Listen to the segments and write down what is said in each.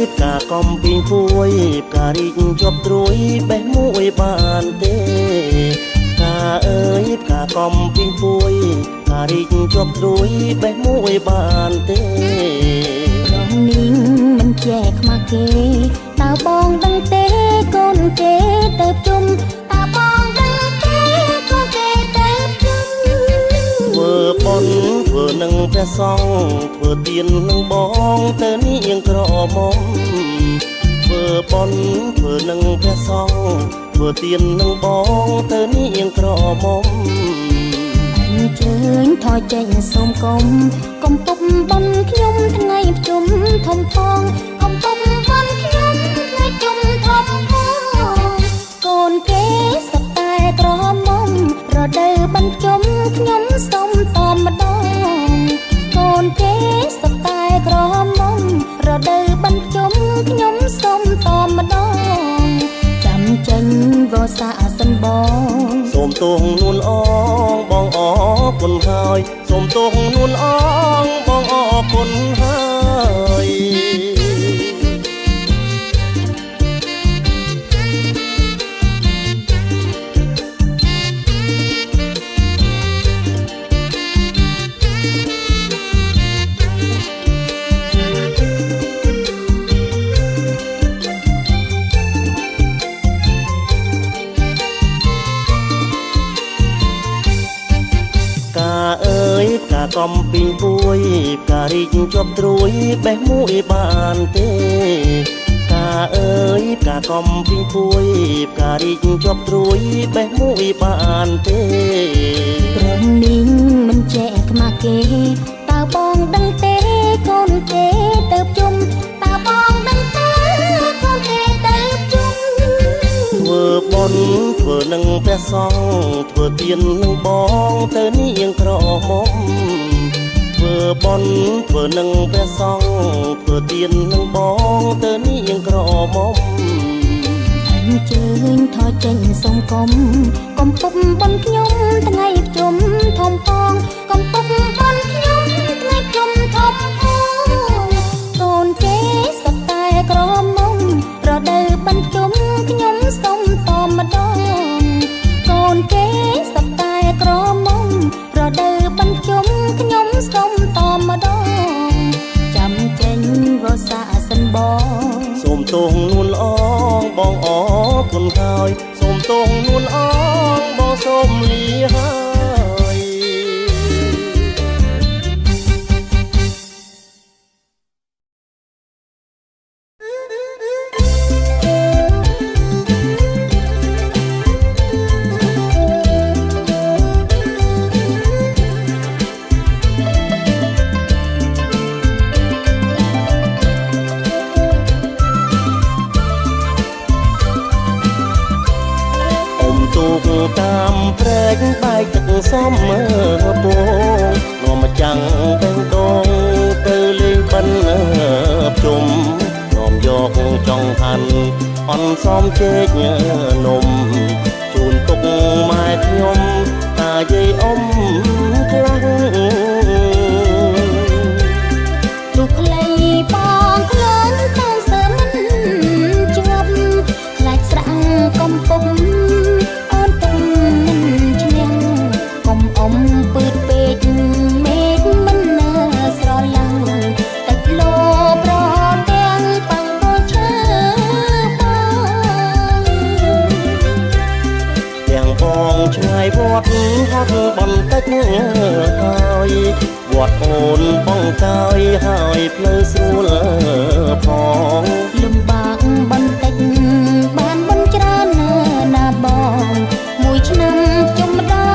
ផ្កាកំពីងពួយផ្ការីកជាប់ត្រួយបេះមួយបានទេផ្កាអើយផ្កាកំពីងពួយផ្ការីកជាប់ត្រួយបេះមួយបានទេរងនាងមិនចែកខ្មាស់គេតើបងដឹងទេកូនគេទៅជុំតើបងដឹងទេកូនគេទៅជុំធ្វើបុណ្យធ្វើនឹងព្រះសង្ឃធ្វើទាននឹងបងទៅនាងក្រមុំធ្វើបុណ្យធ្វើនឹងព្រះសង្ឃធ្វើទាននឹងបងទៅនាងក្រមុំអញ្ជើញថយចេញសូមកុំកុំពុកបំខ្ញុំថ្ងៃប្រជុំធំផងកុំពុកបំខ្ញុំថ្ងៃជុំធំផងកូនគេសត្វតែក្រមុំរដូវបញ្ជុំខ្ញុំសុំតម្ដងកូនគេសត្វតែក្រមុំរដូវបញ្ជុំខ្ញុំសុំតម្ដងចាំចេញវស្សាសិនបងសូមទោសនួនអងបងអរគុណហើយសូមទោសនួនអងបងអរគុណហើយផ្កាកំពីងពួយផ្ការីកជាប់ត្រួយបេះមួយបានទេផ្កាអើយផ្កាកំពីងពួយផ្ការីកជាប់ត្រួយបេះមួយបានទេព្រមនាងមិនចែកខ្មាស់គេតើបងដឹងទេកូនគេទៅជុំតើបងដឹងទេកូនគេទៅជុំធ្វើបុណ្យធ្វើនឹងព្រះសង្ឃធ្វើទាននឹងបងទៅនាងក្រមុំធ្វើបុណ្យធ្វើនឹងព្រះសង្ឃធ្វើទាននឹងបងទៅនាងក្រមុំអញ្ជើញថយចេញសូមកុំកុំពុកបំខ្ញុំថ្ងៃប្រជុំធំផងកុំពុកបំខ្ញុំថ្ងៃប្រជុំធំផងកូនគេសត្វតែក្រមុំរដូវបញ្ជុំខ្ញុំសុំតម្ដងកូនគេសត្វតែក្រមុំរដូវបញ្ជុំខ្ញុំសុំតម្ដងចាំចេញវស្សាសិនបងសូមទោសនួនអងបងអរគុណហើយសូមទោសនួនអងបងសូមលាហើយតាមព្រែកបែកទឹកសំមើពងនាំមកចាំងទៅដងទៅលេងបិណ្ឌជុំនាំយកចង់ហាន់អន់សំជែកនំជូនទុកម៉ែខ្ញុំតាយាយអ៊ំខ្លាំងទុកខ្លីបងខ្លួនតាមសើមិនជាប់ខ្លាចស្រាំងកំពុងអ៊ំពឺតពេកមេឃមិនស្រឡាំងទឹកលោប្រទាំងបាំងបោឈើបងទាំងបងឆ្ងាយវត្តហត់បន្តិចហើយវត្តអូនបងកាយហើយផ្លូវស្រួលផងលំបាកបន្តិចបានបន់ច្រើនណាបងមួយឆ្នាំជុំម្ដង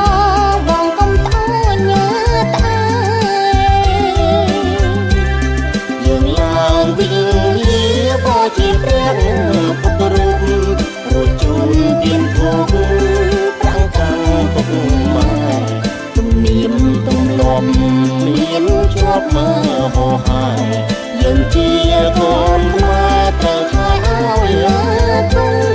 ជាព្រះពុទ្ធរូបរួចជូនទៀនធូបប្រាំងកាំងពុកម៉ែទំនៀមទម្លាប់មានជាប់មើលហោហាយយើងជាកូនខ្មែរត្រូវថែឲ្យគង់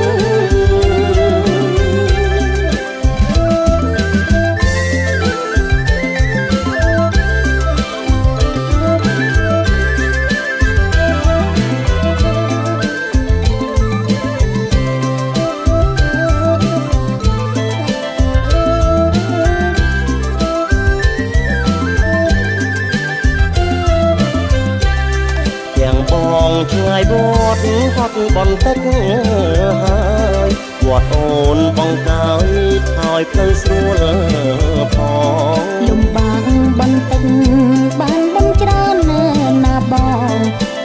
ត់បន្តិចហើយគាត់អូនបងកើយហើយផ្លូវស្រួលផងលំបាកបន្តិចបានបំច្រើនណាបង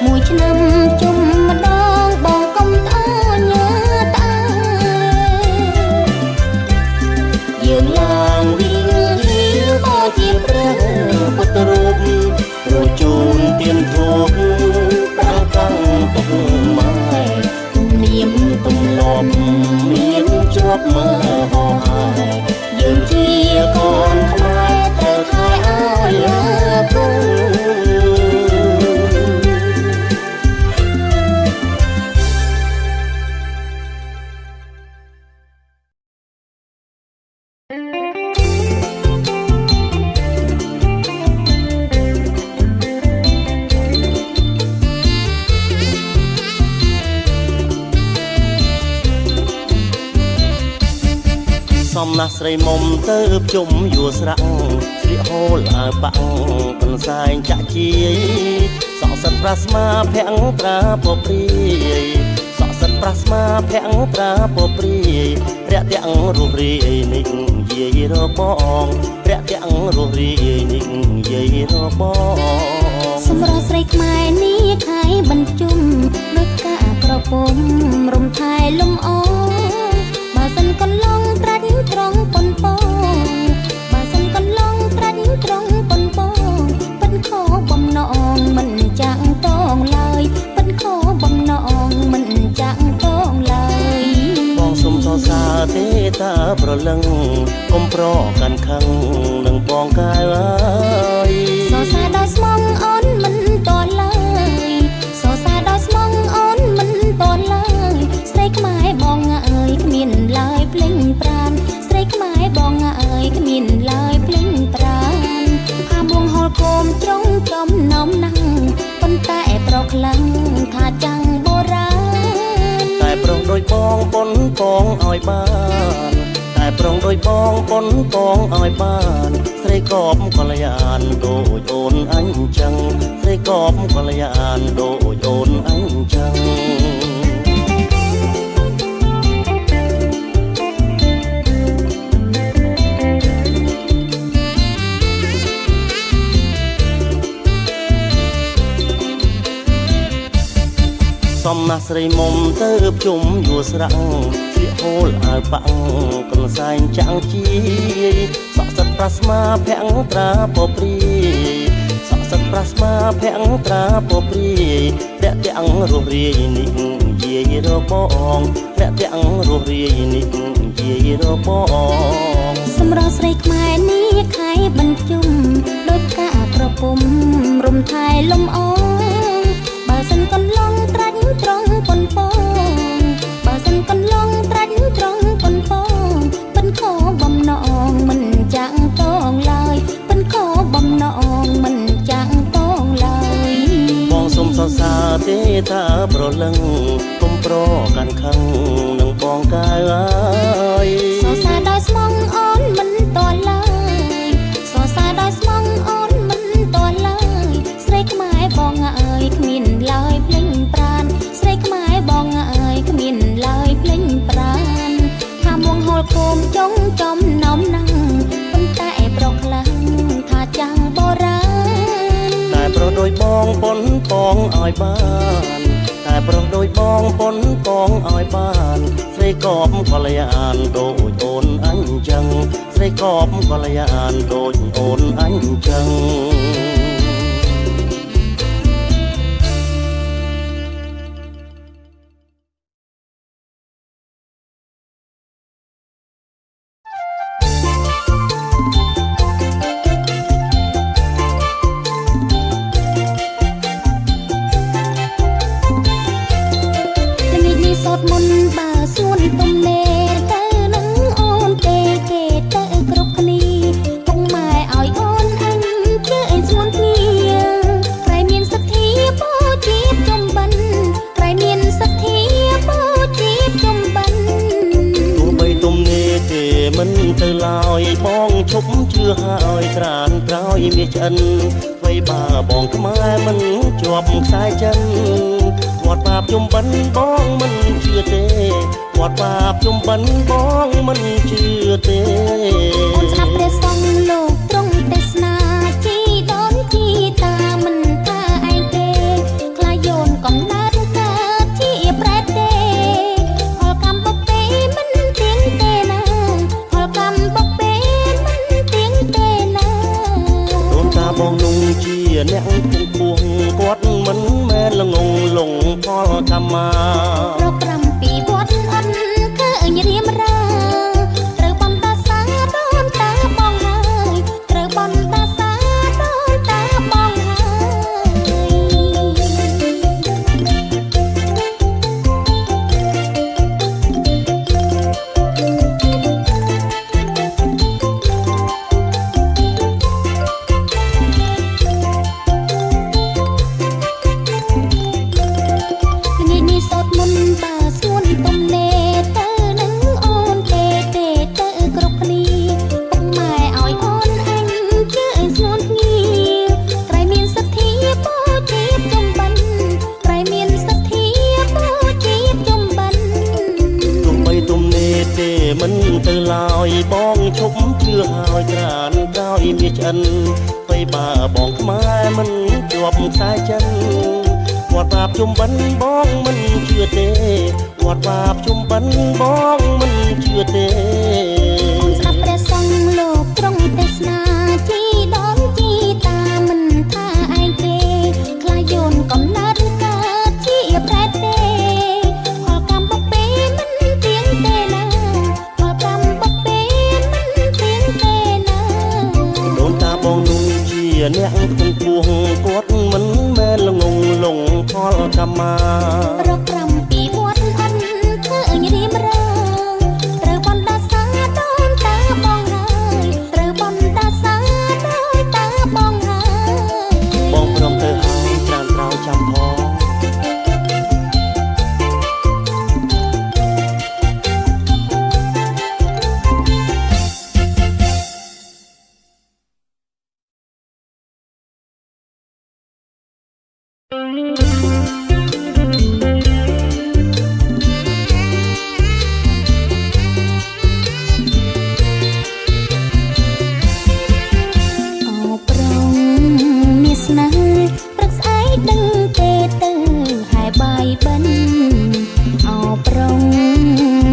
មួយឆ្នាំជុំម្ដងបងកុំត្អូញត្អែយើងឡើងវិញបងជាព្រះពុទ្ធរូបរជូនទៀនធូបតាំងតាំងពុកម៉ែទំនៀមទម្លាប់មានជាប់មើលហោហើយយើងជាកូនខ្មែរត្រូវខែអើយគូសំណាស់ស្រីមុំទៅជុំយួរស្រាក់ស្លៀកហូលអើបាក់កន្សែងចាក់ជាយសក់សិតប្រាស្មាភាំងត្រាពព្រាយសក់សិតប្រាស្មាភាំងត្រាពព្រាយរាក់ទាំងរស់រាយនេះយាយរបងរាក់ទាំងរស់រាយនេះយាយរបងសម្រាប់ស្រីខ្មែរនេះខែបញ្ជុំដូចកាក្រពុំរំថែលំអបើសិនកន្លងត្រាច់ត្រង់ប៉ុនពងបើសិនកន្លងត្រាច់ត្រង់ប៉ុនពងប៉ិនខោបំណងមិនចាក់តងឡើយប៉ិនខោបំណងមិនចាក់តងឡើយបងសុំសរសើរទេតាប្រលឹងកុំប្រកាន់ខឹងនឹងបងកែវអើយសរសើរដល់ស្មងអូនមិនតឡើយសរសើរដល់ស្មងអូនមិនតឡើយស្រីខ្មែរបងអើយគ្មានឡើយភ្លេងប្រានស្រីខ្មែរបងអើយគ្មានឡើយភ្លេងប្រានអាមួងហល់គោមត្រង់ចំណោមណាំងប៉ុន្តែប្រខ្លាំងថាចាំងបុរាណតែប្រុងដូចបងប៉ុនពងឲ្យបានតែប្រុងដូចបងប៉ុនពងឲ្យបានស្រីកបកល្យានដូចអូនអញចឹងស្រីកបកល្យានដូចអូនអញចឹងសំណាស់ស្រីមុំទៅជុំយួរស្រាក់ស្លៀកហូលអើបាក់កន្សែងចាំងជាយសក់សិតប្រាស្មាភាំងត្រាពព្រាយសក់សិតប្រាស្មាភាំងត្រាពព្រាយរាក់ទាំងរស់រាយនេះយាយរបងរាក់ទាំងរស់រាយនេះយាយរបងសម្រាប់ស្រីខ្មែរនេះខែបញ្ជុំដូចកាក្រពុំរំថែលំអបើសិនកន្លងត្រាច់ត្រង់ប៉ុនពងបើសិនកន្លងត្រាច់ត្រង់ប៉ុនពងប៉ិនខោបំណងមិនចាក់តងឡើយប៉ិនខោបំណងមិនចាក់តងឡើយបងសុំសរសើរទេតាប្រលឹងកុំប្រកាន់ខឹងនឹងបងកែវអើយសរសើរដល់ស្មងអូនមិនតឡើយសរសើរដល់ស្មងអូនមិនតឡើយស្រីខ្មែរបងអើយគ្មានឡើយភ្លេងប្រានស្រីខ្មែរបងអើយគ្មានឡើយភ្លេងប្រានថាមួងហល់គោមចុងចំណោមណាំងប៉ុន្តែប្រខ្លាំងថាចាំងបុរាណតែប្រុសដូចបងប៉ុនពងឲ្យបានតែប្រុសដូចបងប៉ុនពងឲ្យបានស្រីកបកល្យានដូចអូនអញចឹងស្រីកបកល្យានដូចអូនអញចឹងមុនបើសួនទំនេរទៅនឹងអូនទេគេទៅគ្រប់គ្នាពុកម៉ែឲ្យអូនអញជើញសួនគ្នាក្រែមានសទ្ធាបូជាចំបិណ្ឌក្រែមានសទ្ធាបូជាចំបិណ្ឌទោះបីទំនេរទេមិនទៅឡើយបងឈប់ជឿហើយត្រានក្រោយមាសឆ្អិនអ្វីបើបងខ្មែរមិនជាប់ខ្សែចិនវត្តបា ជុំបិណ្ឌបងមិនជឿទេគាត់បាបជុំបិណ្ឌបងមិនជឿទេ អូនស្ដាប់ព្រះសង្ឃលោកទ្រង់ទេសនាជីដូនជីតាមិនថាឯងទេខ្លាយូនកំណើតកើតជាប្រែតទេផលកម្មបពេមិនទៀងទេណាផលកម្មបពេមិនទៀងទេណាដូនតាបងនោះជាអ្នកគង់គួងគាត់មិនមែនល្ងងលងផលកម្មមាប្រក្រំពីវត្តអិនឃើញរៀមរាត្រូវបំតាសាដូនតាបងហើយត្រូវបំតាសាដូនតាបងហើយថ្ងៃនេះសតមុនបាស្ងួនទំនេរទៅនឹងអូនទេទេទៅគ្រប់គ្នាពុកម៉ែឲ្យអូនអញជឿស្ងួនងាក្រៃមានសទ្ធាបូជាជុំបិណ្ឌក្រៃមានសទ្ធាបូជាជុំបិណ្ឌ ទោះបីទំនេរទេមិនទៅឡើយបងឈប់ជឿហើយក្រានក្រោយមាសឆ្អិនបីបាបងខ្មែរមិនជាប់ខ្សែចិនគាត់បាបជុំបិណ្ឌបងមិនជឿទេគាត់បាបជុំបិណ្ឌបងមិនជឿទេ អូនស្ដាប់ព្រះសង្ឃលោកទ្រង់ទេសនាជីដូនជីតាមិនថាឯងទេខ្លាយូនកំណើតកើតជាប្រែតទេផលកម្មបពេមិនទៀងទេណាផលកម្មបពេមិនទៀងទេណា ដូនតាបងនោះជាអ្នកគង់គួងគាត់មិនមែនល្ងងលងផលកម្មមា ប្រក្រំពីវត្តអិនឃើញរៀមរាត្រូវបំតាសាដូនតាបងហើយត្រូវបំតាសាដូនតាបងហើយ បងព្រមទៅហើយត្រានត្រោចាំផង អូប្រងមានស្នេហ៍ព្រឹកស្អែកដឹងទេទៅហើយបាយបិណ្ឌអូប្រង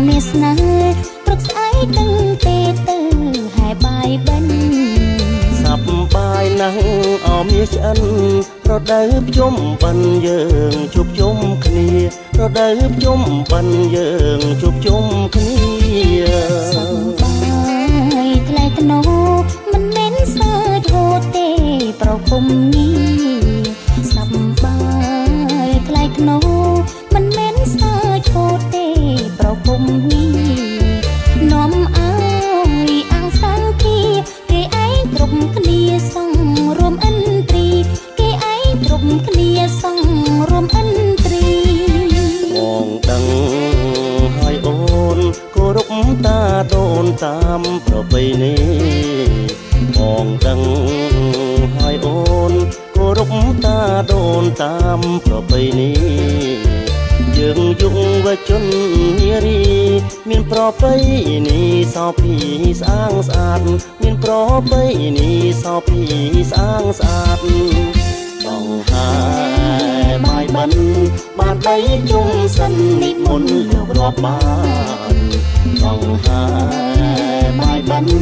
មានស្នេហ៍ព្រឹកស្អែកដឹងទេទៅហើយបាយបិណ្ឌ សប្បាយណាស់អមមាសឆ្អិនរដូវភ្ជុំបិណ្ឌយើងជួបជុំគ្នារដូវភ្ជុំបិណ្ឌយើងជួបជុំគ្នា សប្បាយថ្លៃថ្នូរមិនមែនសើចហូរទេប្រពំនេះសប្បាយថ្លៃថ្នូរមិនមែនសើចហូរទេប្រពំនេះនាំឲ្យអាំងសាំងគីគេឯងគ្រប់គ្នាសង់រួមឥន្ទ្រីគេឯងគ្រប់គ្នាសង់រួមឥន្ទ្រី បងដឹងហើយអូនគោរពតាដូនតាមប្រពៃណីបងដឹងហើយអូនគោរពតាដូនតាមប្រពៃណីយើងយុវជននារីមានប្រពៃណីសោភីស្អាងស្អាតមានប្រពៃណីសោភីស្អាងស្អាត បងហើយបាយបិណ្ឌបានបីជុំសិននិមន្តលោករាប់បានបងហើយបាយបិណ្ឌ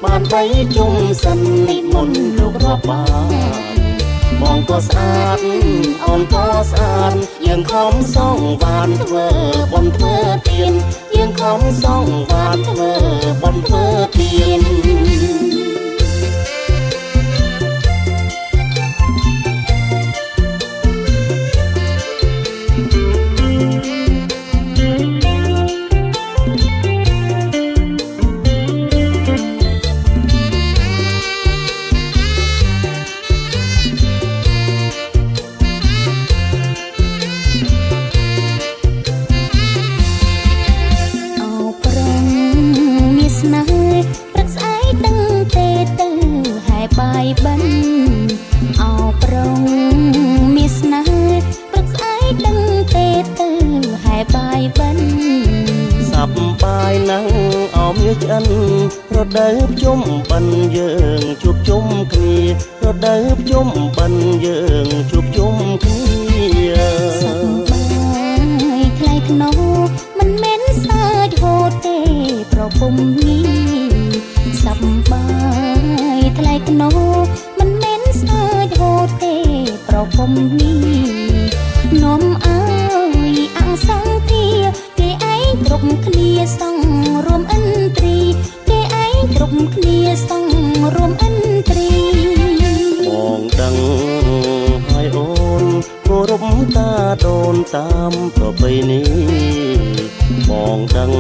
បានបីជុំសិននិមន្តលោករាប់បានបងក៏ស្អាតអូនក៏ស្អាតយើងខំសងបានធ្វើបុណ្យធ្វើទានយើងខំសងបានធ្វើបុណ្យធ្វើទាន ស្នេហ៍ព្រឹកស្អែកដឹង បាយបិណ្ឌ សັບបាយណាំងអោមយឺឆ្អិនរដូវភ្ជុំបិណ្ឌយើងជួបជុំគ្នារដូវភ្ជុំបិណ្ឌយើងជួបជុំគ្នា សប្បាយថ្លៃថ្នូរមិនមែនសើចហូរទេប្រពំនេះសប្បាយថ្លៃថ្នូរមិនមែនសើចហូរទេប្រពំនេះនាំអើយអង្សង្ធាគេឯងគ្រប់គ្នាសង់រួមឥន្ទ្រីគេឯងគ្រប់គ្នាសង់រួមឥន្ទ្រី បងដឹងហើយអូនគោរពតាដូនតាមប្រពៃណីបងដឹង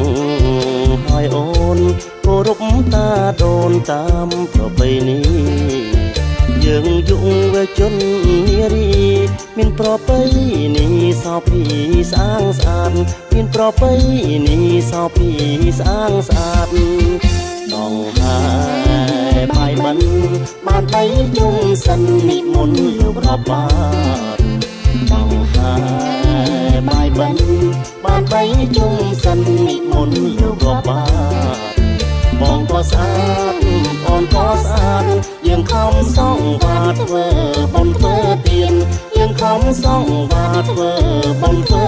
ហើយអូនគោរពតាដូនតាមប្រពៃណីយើងយុវជននារីមានប្រពៃណីសោភីស្អាងស្អាតមានប្រពៃណីសោភីស្អាងស្អាតដងហើយបាយបិណ្ឌបានបីជុំសិននិមន្តលោករាប់បាតដងហើយបាយបិណ្ឌបានបីជុំសិននិមន្តលោករាប់បាតបងក៏ស្អាតអូនក៏ស្អាតយើងខំសងបាតធ្វើបុណ្យធ្វើទានយើងខំសងបាតធ្វើបុណ្យធ្វើ